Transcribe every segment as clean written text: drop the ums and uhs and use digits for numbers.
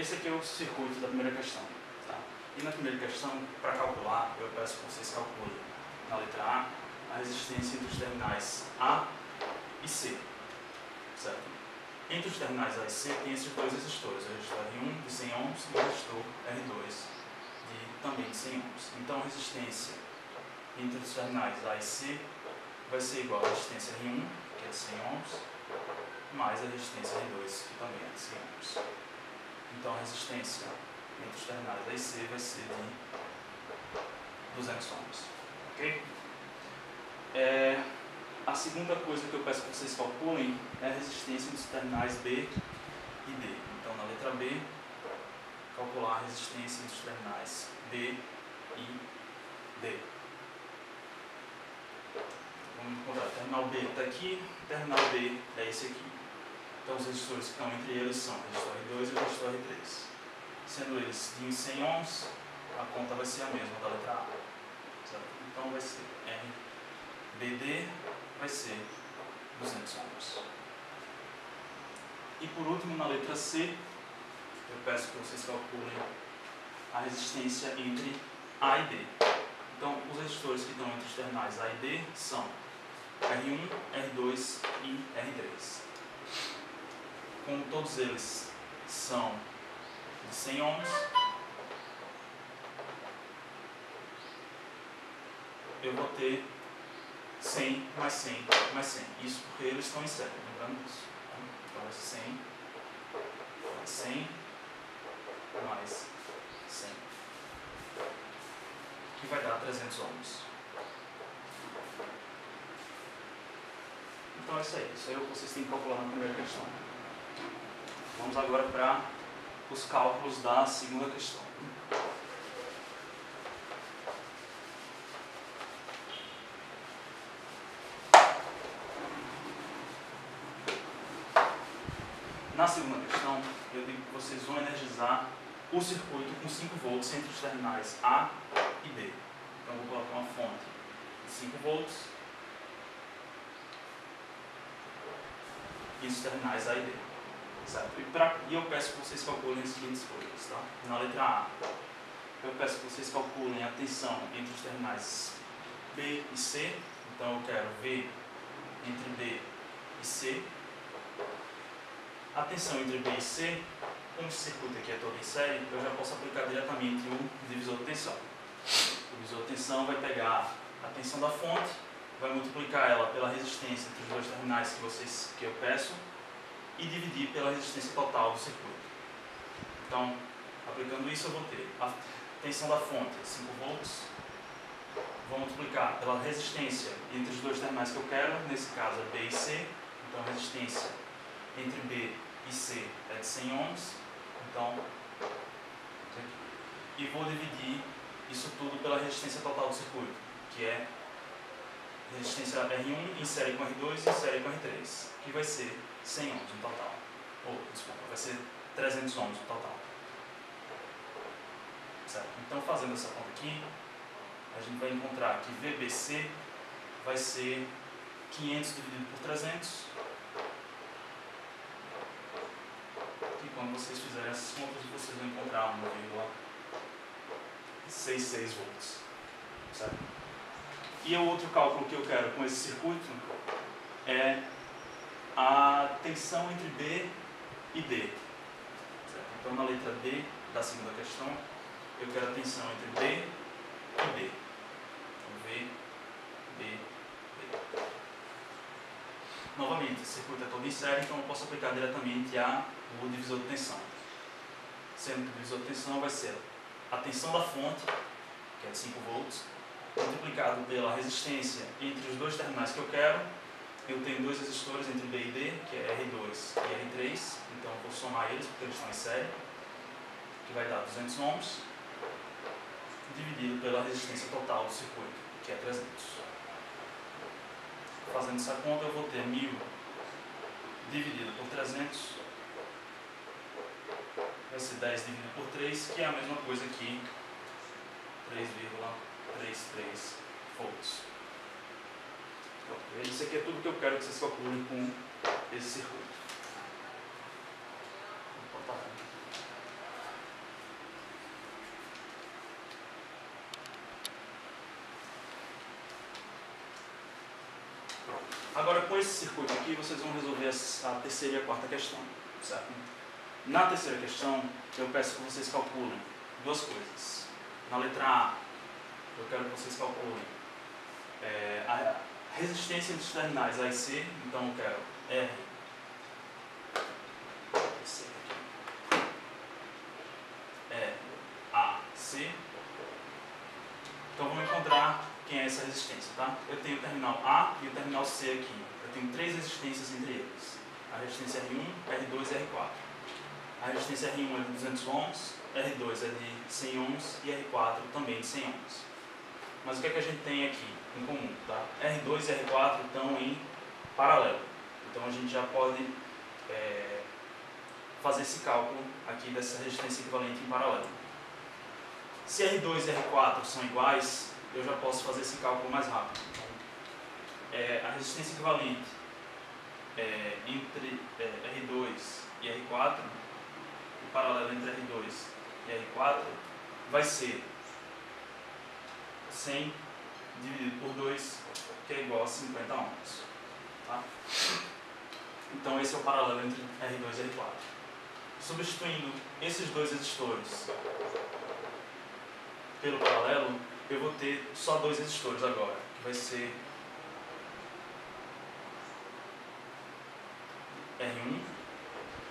esse aqui é o circuito da primeira questão. Tá? E na primeira questão, para calcular, eu peço que vocês calculem na letra A resistência entre os terminais A e C. Certo? Entre os terminais A e C tem esses dois resistores, o resistor R1 de 100 ohms e o resistor R2 também de 100 ohms. Então a resistência entre os terminais A e C vai ser igual à resistência R1, que é de 100 ohms, mais a resistência R2, que também é de 100 ohms. Então a resistência entre os terminais A e C vai ser de 200 ohms. Ok? A segunda coisa que eu peço que vocês calculem é a resistência dos terminais B e D. Então na letra B, calcular a resistência dos terminais B e D. Vamos encontrar, o terminal B está aqui, o terminal D é esse aqui. Então os resistores que estão entre eles são o resistor R2 e o resistor R3. Sendo eles de 100 ohms, a conta vai ser a mesma da letra A. Certo? Então vai ser RBD vai ser 200 ohms. E por último, na letra C, eu peço que vocês calculem a resistência entre A e D. Então, os resistores que estão entre os terminais A e D são R1, R2 e R3. Como todos eles são de 100 ohms, eu vou ter 100 mais 100 mais 100. Isso porque eles estão em série, lembrando disso. Então vai ser 100 mais 100 mais 100, que vai dar 300 ohms. Então é isso aí. Isso aí é o que vocês têm que calcular na primeira questão. Vamos agora para os cálculos da segunda questão. Na segunda questão, eu digo que vocês vão energizar o circuito com 5 volts entre os terminais A e D. Então, eu vou colocar uma fonte de 5 volts e os terminais A e D. Certo? E eu peço que vocês calculem as seguintes coisas. Tá? Na letra A, eu peço que vocês calculem a tensão entre os terminais B e C. Então, eu quero V entre B e C. A tensão entre B e C, como esse circuito aqui é todo em série, eu já posso aplicar diretamente o divisor de tensão. O divisor de tensão vai pegar a tensão da fonte, vai multiplicar ela pela resistência entre os dois terminais que eu peço e dividir pela resistência total do circuito. Então, aplicando isso, eu vou ter a tensão da fonte, 5 volts, vou multiplicar pela resistência entre os dois terminais que eu quero, nesse caso é B e C, então a resistência entre B e C é de 100 ohms, então, e vou dividir isso tudo pela resistência total do circuito, que é resistência R1 em série com R2 e em série com R3, que vai ser 100 ohms no total, vai ser 300 ohms no total. Certo? Então, fazendo essa conta aqui, a gente vai encontrar que VBC vai ser 500 dividido por 300, e quando vocês fizerem essas contas, vocês vão encontrar 1,66 volts. Certo? E o outro cálculo que eu quero com esse circuito é a tensão entre B e D. Certo? Então, na letra D da segunda questão, eu quero a tensão entre B e D. Então, V, B, D. Novamente, esse circuito é todo em série, então eu posso aplicar diretamente o divisor de tensão. Sendo que o divisor de tensão vai ser a tensão da fonte, que é de 5 volts, multiplicado pela resistência entre os dois terminais que eu quero. Eu tenho dois resistores entre B e D, que é R2 e R3, então eu vou somar eles porque eles estão em série, que vai dar 200 ohms, dividido pela resistência total do circuito, que é 300. Fazendo essa conta, eu vou ter 1000 dividido por 300, vai ser 10 dividido por 3, que é a mesma coisa que 3,33 volts. Isso aqui é tudo que eu quero que vocês calculem com esse circuito. Agora, com esse circuito aqui, vocês vão resolver a terceira e a quarta questão, certo? Na terceira questão, eu peço que vocês calculem duas coisas. Na letra A, eu quero que vocês calculem a resistência dos terminais A e C, então eu quero R, A, C. Então vamos encontrar quem é essa resistência, tá? Eu tenho o terminal A e o terminal C aqui. Eu tenho três resistências entre eles. A resistência R1, R2 e R4. A resistência R1 é de 200 ohms, R2 é de 100 ohms e R4 também de 100 ohms. Mas o que é que a gente tem aqui em comum, tá? R2 e R4 estão em paralelo. Então a gente já pode fazer esse cálculo aqui dessa resistência equivalente em paralelo. Se R2 e R4 são iguais, eu já posso fazer esse cálculo mais rápido. A resistência equivalente entre R2 e R4, o paralelo entre R2 e R4, vai ser 100 dividido por 2, que é igual a 50 ohms. Tá? Então esse é o paralelo entre R2 e R4. Substituindo esses dois resistores pelo paralelo, eu vou ter só dois resistores agora, que vai ser R1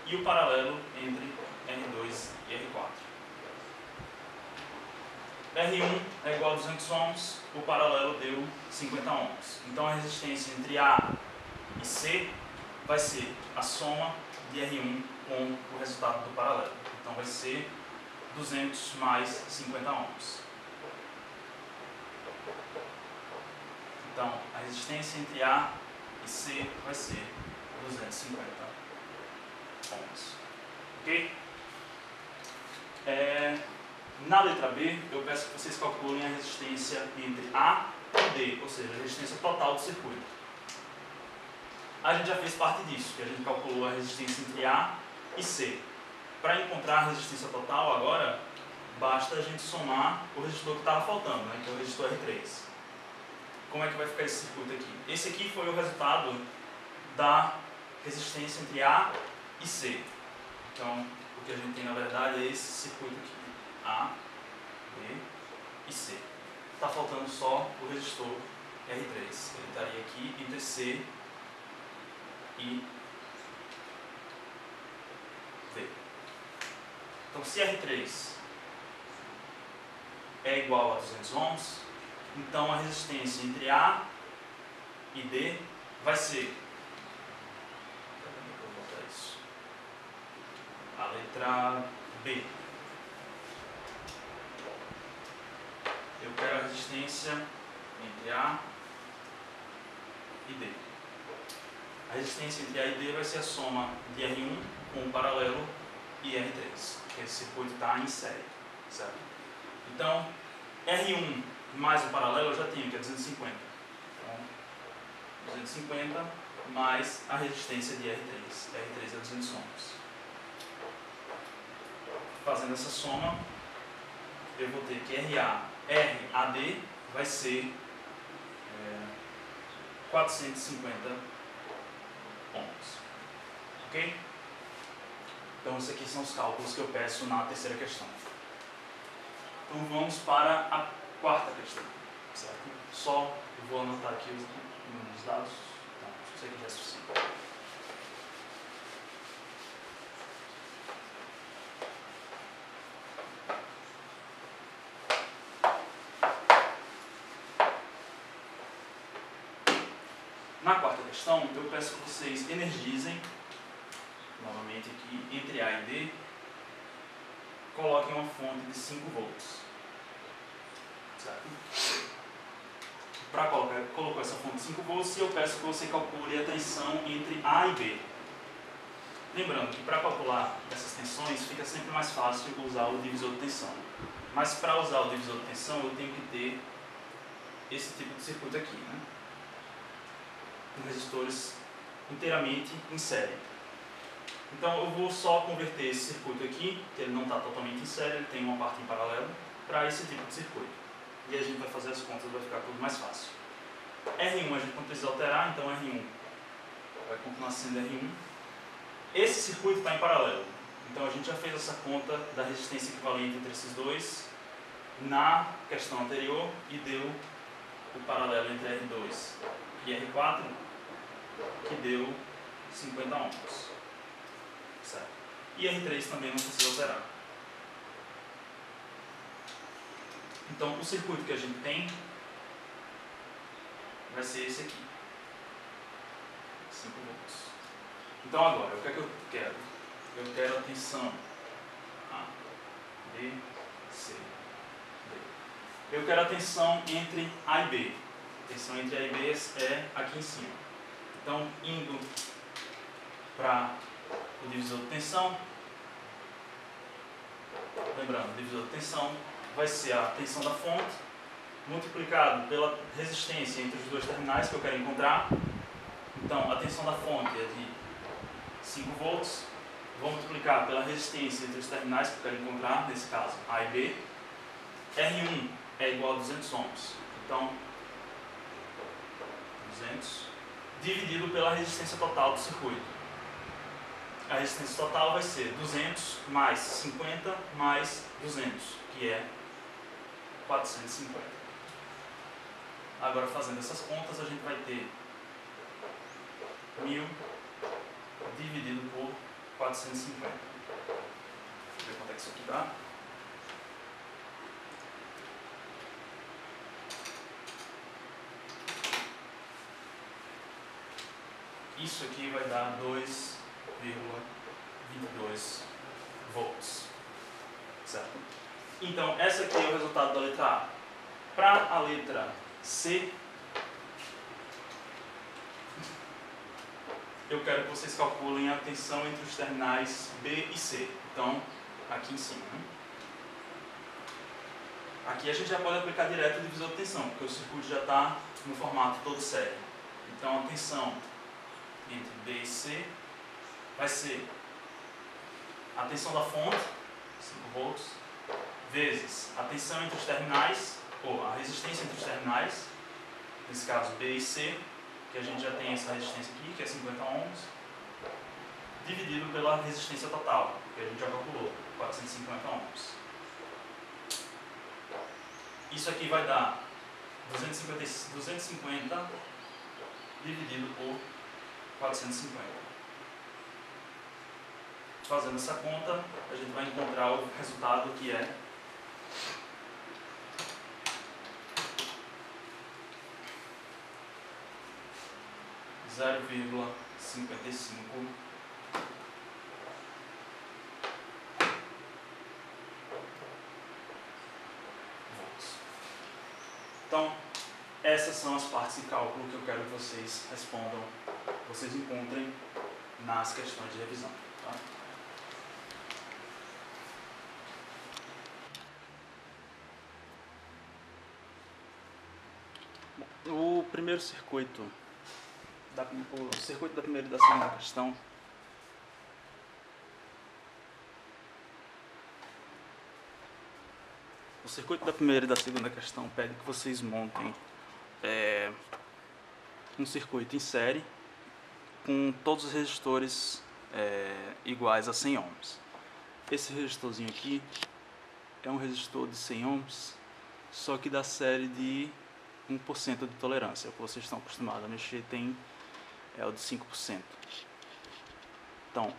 e o paralelo entre R2 e R4. R1 é igual a 200 ohms, o paralelo deu 50 ohms. Então a resistência entre A e C vai ser a soma de R1 com o resultado do paralelo. Então vai ser 200 mais 50 ohms. Então a resistência entre A e C vai ser 250 ohms. Ok? Na letra B, eu peço que vocês calculem a resistência entre A e D, ou seja, a resistência total do circuito. A gente já fez parte disso, que a gente calculou a resistência entre A e C. Para encontrar a resistência total agora, basta a gente somar o resistor que estava faltando, né, que é o resistor R3. Como é que vai ficar esse circuito aqui? Esse aqui foi o resultado da resistência entre A e C. Então, o que a gente tem na verdade é esse circuito aqui. A, B e C. Está faltando só o resistor R3. Ele estaria aqui entre C e D. Então, se R3 é igual a 200 ohms, então a resistência entre A e D vai ser... Como eu vou botar isso? A letra B. Eu quero a resistência entre A e D. A resistência entre A e D vai ser a soma de R1 com o paralelo e R3, porque esse circuito está em série, certo? Então, R1 mais o paralelo eu já tenho, que é 250. Então, 250 mais a resistência de R3. R3 é 200 ohms. Fazendo essa soma, eu vou ter que RAD vai ser 450 ohms. Ok? Então, esses aqui são os cálculos que eu peço na terceira questão. Então, vamos para a quarta questão. Certo? Só eu vou anotar aqui os dados. Não, isso aqui já é suficiente. Na quarta questão, eu peço que vocês energizem, novamente aqui, entre A e D, coloquem uma fonte de 5 volts. Certo? Para colocar essa fonte de 5 volts, eu peço que você calcule a tensão entre A e B. Lembrando que para calcular essas tensões, fica sempre mais fácil usar o divisor de tensão. Mas para usar o divisor de tensão, eu tenho que ter esse tipo de circuito aqui, né? Com resistores inteiramente em série. Então eu vou só converter esse circuito aqui, que ele não está totalmente em série, ele tem uma parte em paralelo, para esse tipo de circuito. E a gente vai fazer as contas, vai ficar tudo mais fácil. R1 a gente não precisa alterar, então R1 vai continuar sendo R1. Esse circuito está em paralelo, então a gente já fez essa conta da resistência equivalente entre esses dois na questão anterior e deu o paralelo entre R2 e R4, que deu 50 ohms. Certo? E R3 também não precisa alterar. Então o circuito que a gente tem vai ser esse aqui. 5 volts. Então agora, o que é que eu quero? Eu quero a tensão A, B, C, D. Eu quero a tensão entre A e B. A tensão entre A e B é aqui em cima. Então, indo para o divisor de tensão, lembrando, o divisor de tensão vai ser a tensão da fonte multiplicado pela resistência entre os dois terminais que eu quero encontrar. Então, a tensão da fonte é de 5 volts, vou multiplicar pela resistência entre os terminais que eu quero encontrar, nesse caso A e B. R1 é igual a 200 ohms, então 200 dividido pela resistência total do circuito. A resistência total vai ser 200 mais 50 mais 200, que é 450. Agora, fazendo essas contas, a gente vai ter 1000 dividido por 450. Deixa eu ver quanto é que isso aqui dá. Isso aqui vai dar 2,22 volts. Certo? Então, essa aqui é o resultado da letra A. Para a letra C, eu quero que vocês calculem a tensão entre os terminais B e C. Então, aqui em cima. Aqui a gente já pode aplicar direto o divisor de tensão, porque o circuito já está no formato todo sério. Então, a tensão entre B e C vai ser a tensão da fonte, 5 volts, vezes a tensão entre os terminais, ou a resistência entre os terminais, nesse caso B e C, que a gente já tem essa resistência aqui, que é 50 ohms, dividido pela resistência total, que a gente já calculou, 450 ohms. Isso aqui vai dar 250 dividido por 450. Fazendo essa conta, a gente vai encontrar o resultado, que é 0,55 volts. Então, essas são as partes de cálculo que eu quero que vocês respondam, vocês encontrem nas questões de revisão. Tá? O primeiro circuito, o circuito da primeira e da segunda questão, o circuito da primeira e da segunda questão pede que vocês montem um circuito em série com todos os resistores iguais a 100 ohms. Esse resistorzinho aqui é um resistor de 100 ohms, só que da série de 1% de tolerância. O que vocês estão acostumados a mexer é o de 5%. Então,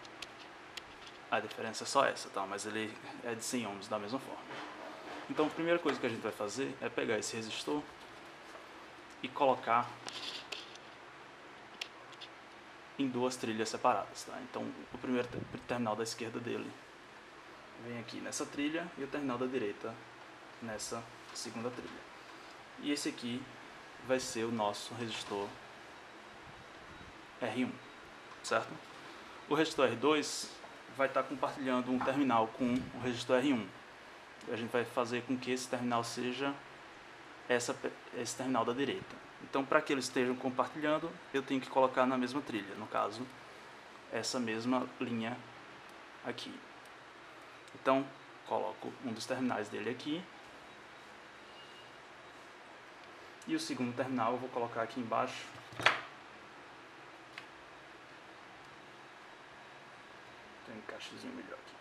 a diferença é só essa, tá? Mas ele é de 100 ohms da mesma forma. Então, a primeira coisa que a gente vai fazer é pegar esse resistor e colocar em duas trilhas separadas, tá? Então, o primeiro terminal da esquerda dele vem aqui nessa trilha e o terminal da direita nessa segunda trilha. E esse aqui vai ser o nosso resistor R1, certo? O resistor R2 vai estar compartilhando um terminal com o resistor R1. A gente vai fazer com que esse terminal seja esse terminal da direita. Então, para que eles estejam compartilhando, eu tenho que colocar na mesma trilha, no caso, essa mesma linha aqui. Então, coloco um dos terminais dele aqui. E o segundo terminal eu vou colocar aqui embaixo. Tem um encaixezinho melhor aqui.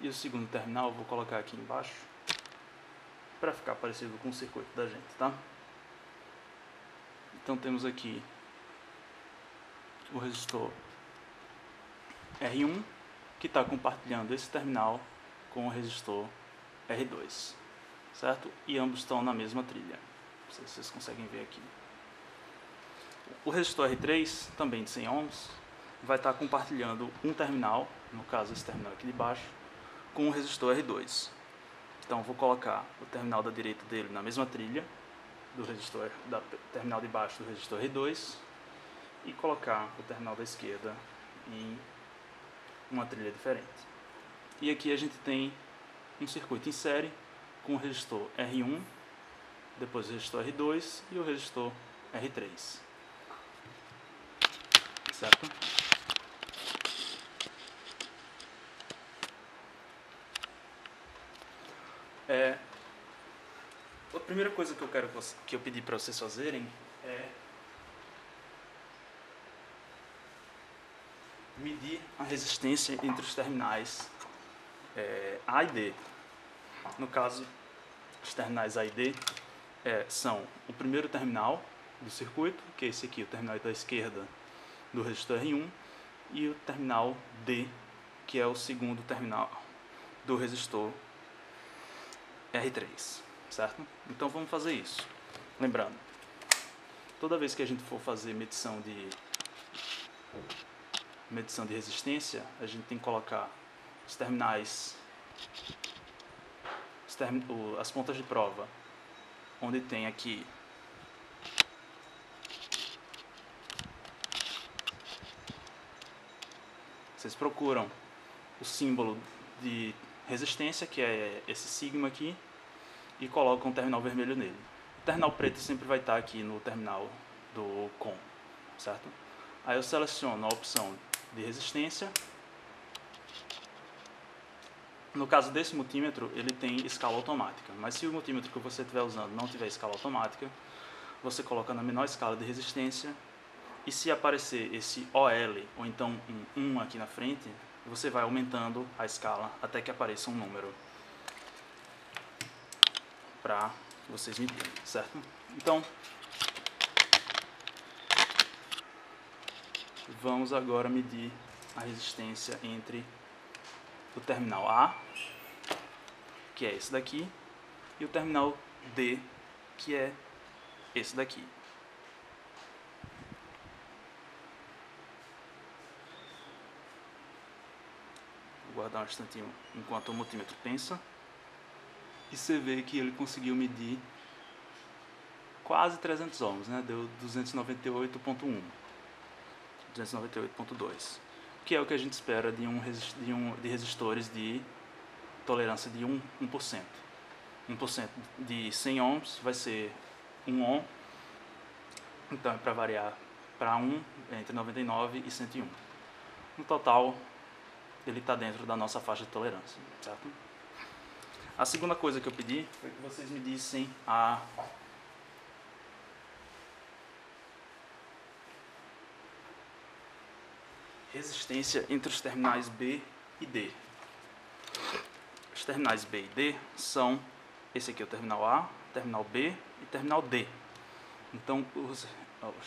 E o segundo terminal eu vou colocar aqui embaixo para ficar parecido com o circuito da gente, tá? Então temos aqui o resistor R1 que está compartilhando esse terminal com o resistor R2, certo? E ambos estão na mesma trilha. Não sei se vocês conseguem ver aqui. O resistor R3, também de 100 ohms, vai estar compartilhando um terminal, no caso esse terminal aqui de baixo, com o resistor R2. Então vou colocar o terminal da direita dele na mesma trilha do resistor, da terminal de baixo do resistor R2, e colocar o terminal da esquerda em uma trilha diferente. E aqui a gente tem um circuito em série com o resistor R1, depois o resistor R2 e o resistor R3, certo? A primeira coisa que eu pedi para vocês fazerem é medir a resistência entre os terminais A e D. No caso, os terminais A e D são o primeiro terminal do circuito, que é esse aqui, o terminal da esquerda do resistor R1, e o terminal D, que é o segundo terminal do resistor R3, certo? Então vamos fazer isso. Lembrando, toda vez que a gente for fazer medição de resistência, a gente tem que colocar os terminais, as pontas de prova, onde tem aqui vocês procuram o símbolo de resistência, que é esse sigma aqui, e colocam um terminal vermelho nele. O terminal preto sempre vai estar aqui no terminal do COM, certo? Aí eu seleciono a opção de resistência. No caso desse multímetro, ele tem escala automática, mas se o multímetro que você estiver usando não tiver escala automática, você coloca na menor escala de resistência, e se aparecer esse OL, ou então um 1 aqui na frente, você vai aumentando a escala até que apareça um número para vocês medirem, certo? Então, vamos agora medir a resistência entre o terminal A, que é esse daqui, e o terminal D, que é esse daqui. Vou guardar um instantinho enquanto o multímetro pensa. E você vê que ele conseguiu medir quase 300 ohms, né? Deu 298.1, 298.2, que é o que a gente espera de resistores de tolerância de 1%. 1% de 100 ohms vai ser 1 ohm, então é para variar para 1 entre 99 e 101. No total, ele está dentro da nossa faixa de tolerância, certo? A segunda coisa que eu pedi foi que vocês medissem a resistência entre os terminais B e D. Os terminais B e D são esse aqui, é o terminal A, terminal B e terminal D. Então os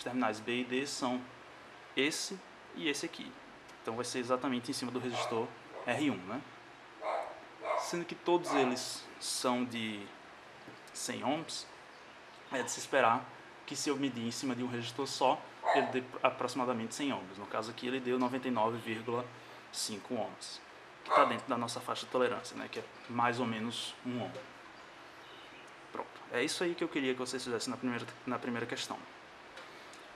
terminais B e D são esse e esse aqui. Então vai ser exatamente em cima do resistor R1, né? Sendo que todos eles são de 100 ohms, é de se esperar que se eu medir em cima de um resistor só, ele dê aproximadamente 100 ohms. No caso aqui ele deu 99,5 ohms, que está dentro da nossa faixa de tolerância, né? Que é mais ou menos 1 ohm. Pronto, é isso aí que eu queria que vocês fizessem na primeira questão.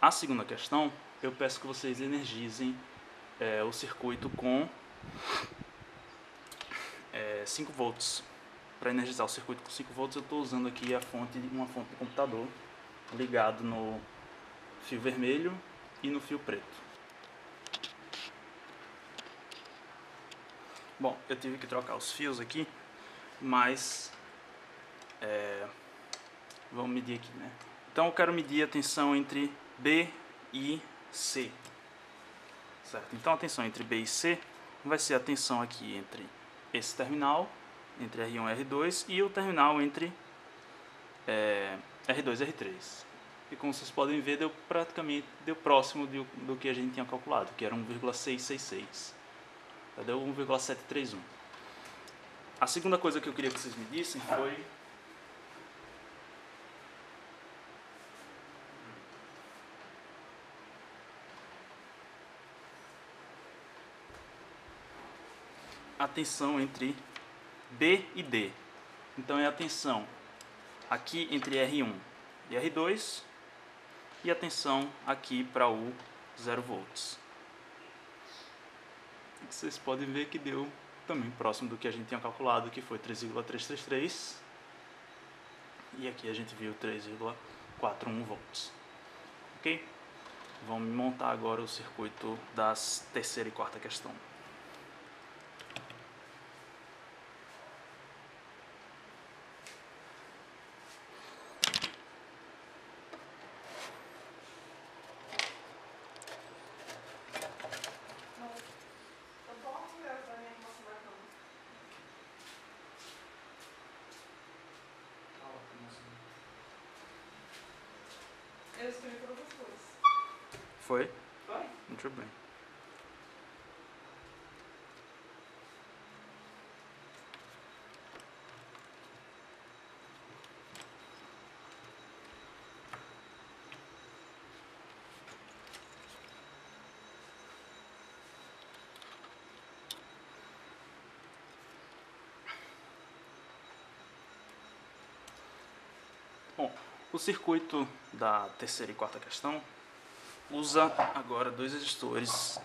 A segunda questão, eu peço que vocês energizem o circuito com 5 volts. Para energizar o circuito com 5 volts, eu estou usando aqui uma fonte de computador ligado no fio vermelho e no fio preto. Bom, eu tive que trocar os fios aqui, mas Vamos medir aqui, né? Então eu quero medir a tensão entre B e C. Certo? Então a tensão entre B e C vai ser a tensão aqui entre esse terminal, entre R1 e R2, e o terminal entre R2 e R3. E como vocês podem ver, deu próximo do que a gente tinha calculado, que era 1,666. Deu 1,731. A segunda coisa que eu queria que vocês medissem foi a tensão entre B e D. Então é a tensão aqui entre R1 e R2 e a tensão aqui para o 0 volts. Vocês podem ver que deu também próximo do que a gente tinha calculado, que foi 3,333, e aqui a gente viu 3,41 volts. Ok? Vamos montar agora o circuito das terceira e quarta questão. Eu escrevi todas as coisas. Foi? Foi? Muito bem. Bom, o circuito da terceira e quarta questão usa agora dois resistores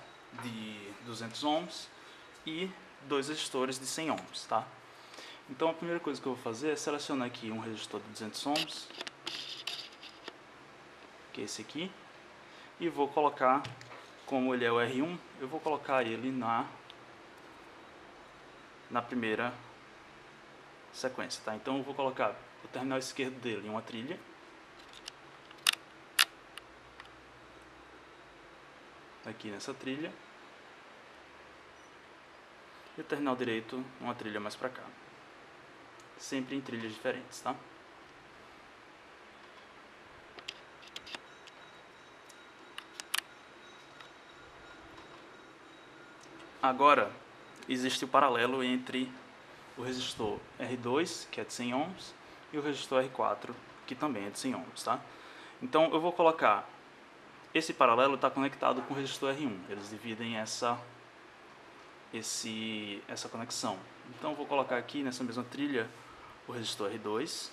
de 200 ohms e dois resistores de 100 ohms, tá? Então a primeira coisa que eu vou fazer é selecionar aqui um resistor de 200 ohms, que é esse aqui, e vou colocar, como ele é o R1, eu vou colocar ele na primeira sequência, tá? Então eu vou colocar o terminal esquerdo dele em uma trilha, aqui nessa trilha, e o terminal direito uma trilha mais para cá, sempre em trilhas diferentes, tá? Agora existe o paralelo entre o resistor R2, que é de 100 ohms, e o resistor R4, que também é de 100 ohms, tá? Então eu vou colocar, esse paralelo está conectado com o resistor R1, eles dividem essa conexão. Então eu vou colocar aqui nessa mesma trilha o resistor R2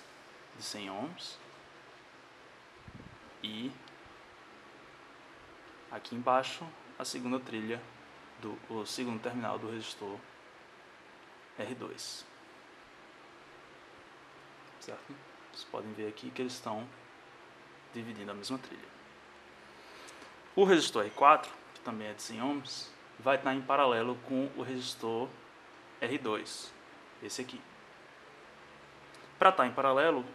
de 100 ohms e aqui embaixo a segunda trilha, o segundo terminal do resistor R2. Certo? Vocês podem ver aqui que eles estão dividindo a mesma trilha. O resistor R4, que também é de 100 ohms, vai estar em paralelo com o resistor R2, esse aqui. Para estar em paralelo,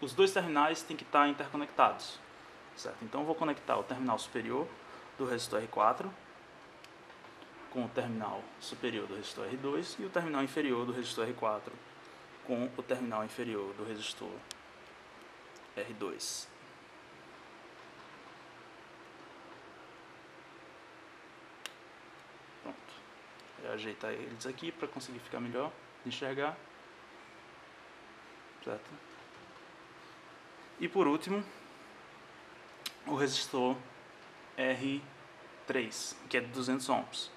os dois terminais têm que estar interconectados, certo? Então eu vou conectar o terminal superior do resistor R4 com o terminal superior do resistor R2 e o terminal inferior do resistor R4 com o terminal inferior do resistor R2. Pronto. Vou ajeitar eles aqui para conseguir ficar melhor de enxergar. Certo? E por último, o resistor R3, que é de 200 ohms,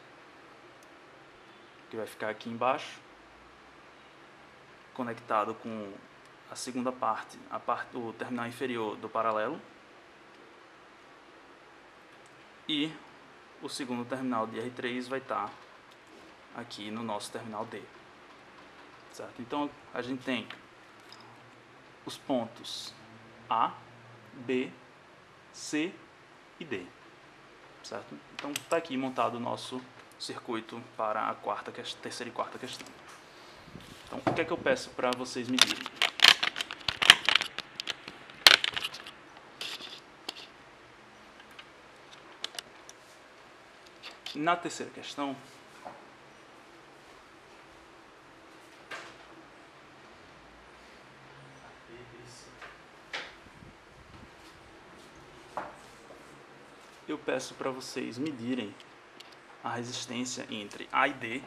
que vai ficar aqui embaixo, conectado com a segunda parte, o terminal inferior do paralelo, e o segundo terminal de R3 vai estar aqui no nosso terminal D. Certo? Então a gente tem os pontos A, B, C e D. Certo? Então está aqui montado o nosso circuito para a terceira e quarta questão. Então, o que é que eu peço para vocês medirem? Na terceira questão, eu peço para vocês medirem a resistência entre A e D.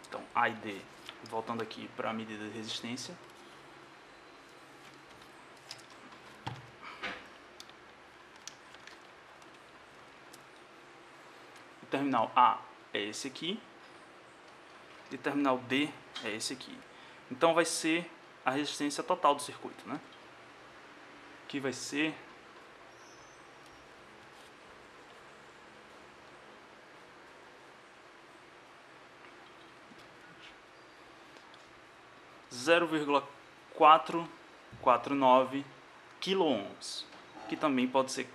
Então, A e D, voltando aqui para a medida de resistência. O terminal A é esse aqui. E o terminal D é esse aqui. Então, vai ser a resistência total do circuito, né? Que vai ser 0,449 kΩ, que também pode ser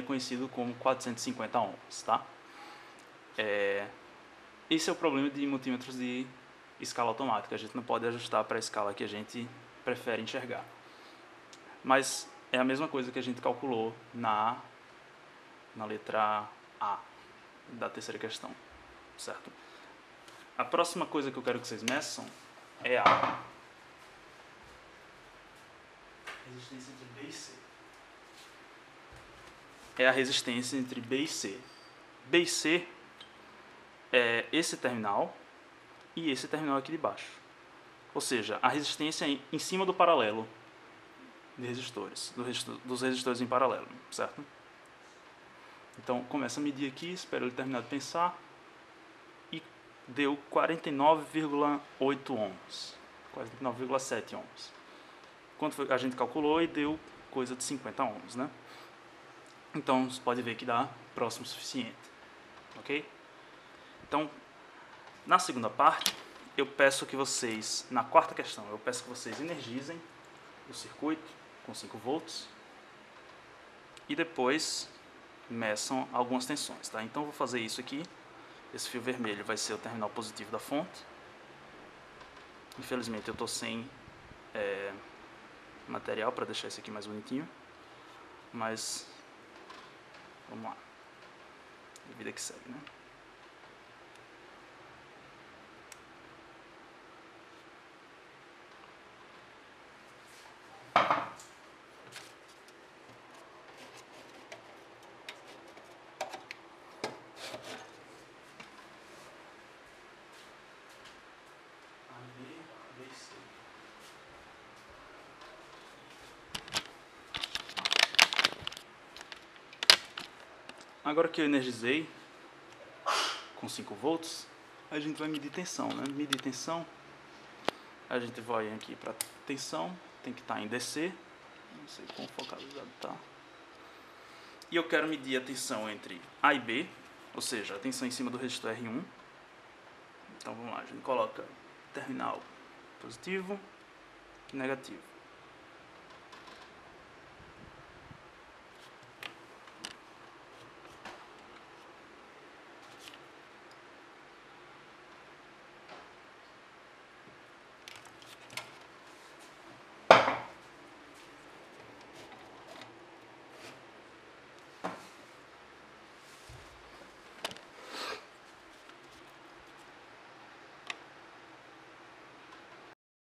conhecido como 450 ohms, tá? Esse é o problema de multímetros de escala automática. A gente não pode ajustar para a escala que a gente prefere enxergar. Mas é a mesma coisa que a gente calculou na letra A da terceira questão, certo? A próxima coisa que eu quero que vocês meçam é a resistência entre B e C. É a resistência entre B e C. B e C é esse terminal e esse terminal aqui de baixo. Ou seja, a resistência em cima do paralelo de resistores, dos resistores em paralelo, certo? Então, começa a medir aqui, espero ele terminar de pensar, e deu 49,8 ohms, 49,7 ohms. Quanto a gente calculou e deu coisa de 50 ohms, né? Então, você pode ver que dá próximo o suficiente, ok? Então, na segunda parte, eu peço que vocês, na quarta questão, eu peço que vocês energizem o circuito com 5 volts e depois meçam algumas tensões, tá? Então, eu vou fazer isso aqui. Esse fio vermelho vai ser o terminal positivo da fonte. Infelizmente, eu estou sem material para deixar isso aqui mais bonitinho, mas vamos lá. A vida que segue, né? Agora que eu energizei com 5 volts, a gente vai medir tensão, né? Medir tensão, a gente vai aqui para tensão, tem que estar em DC, não sei quão focalizado está. E eu quero medir a tensão entre A e B, ou seja, a tensão em cima do resistor R1. Então vamos lá, a gente coloca terminal positivo e negativo.